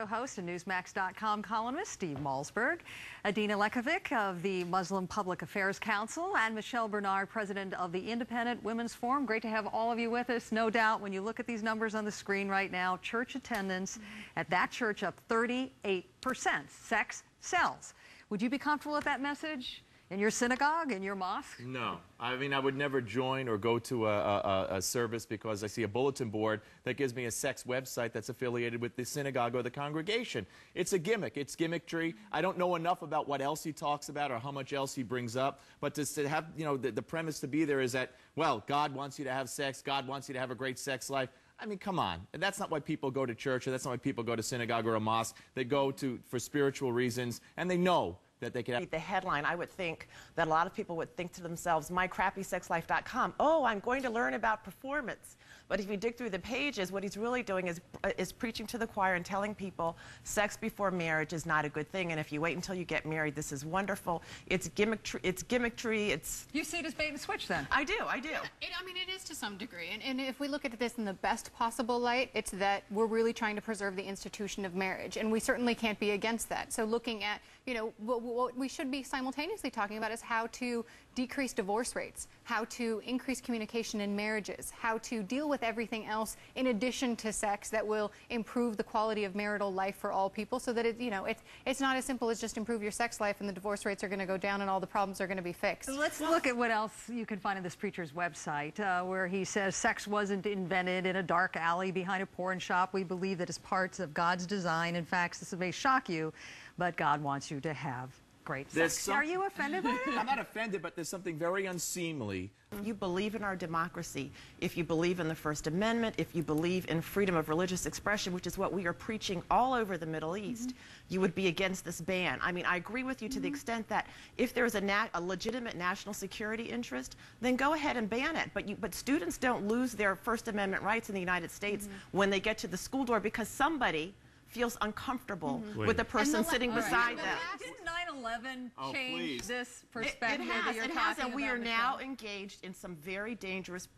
Host and Newsmax.com columnist Steve Malzberg, Adina Lekovic of the Muslim Public Affairs Council, and Michelle Bernard, president of the Independent Women's Forum. Great to have all of you with us. No doubt when you look at these numbers on the screen right now, church attendance at that church up 38%. Sex sells. Would you be comfortable with that message in your synagogue, in your mosque? No. I mean, I would never join or go to a service because I see a bulletin board that gives me a sex website that's affiliated with the synagogue or the congregation. It's a gimmick. It's gimmickry. I don't know enough about what else he talks about or how much else he brings up, but to have, you know, the premise to be there is that, well, God wants you to have sex. God wants you to have a great sex life. I mean, come on. And that's not why people go to church, or that's not why people go to synagogue or a mosque. They go for spiritual reasons, and they know that they can have. The headline, I would think that a lot of people would think to themselves, mycrappysexlife.com, oh, I'm going to learn about performance. But if you dig through the pages, what he's really doing is preaching to the choir and telling people sex before marriage is not a good thing, and if you wait until you get married, this is wonderful. It's gimmickry, it's... You see it as bait and switch then? I do. I mean, it is to some degree, and if we look at this in the best possible light, it's that we're really trying to preserve the institution of marriage, and we certainly can't be against that. So looking at, you know, what we should be simultaneously talking about is how to decrease divorce rates, how to increase communication in marriages, how to deal with everything else in addition to sex that will improve the quality of marital life for all people, so that it's not as simple as just improve your sex life and the divorce rates are going to go down and all the problems are going to be fixed. Let's look at what else you can find on this preacher's website, where he says sex wasn't invented in a dark alley behind a porn shop. We believe that it's parts of God's design. In fact, this may shock you, but God wants you to have great sex. Are you offended by that? I'm not offended, but there's something very unseemly. You believe in our democracy, if you believe in the First Amendment, if you believe in freedom of religious expression, which is what we are preaching all over the Middle East, you would be against this ban. I mean, I agree with you to the extent that if there's a legitimate national security interest, then go ahead and ban it. But students don't lose their First Amendment rights in the United States when they get to the school door because somebody feels uncomfortable with the person sitting beside them. Didn't 9/11 change this It perspective? has, and we are now engaged in some very dangerous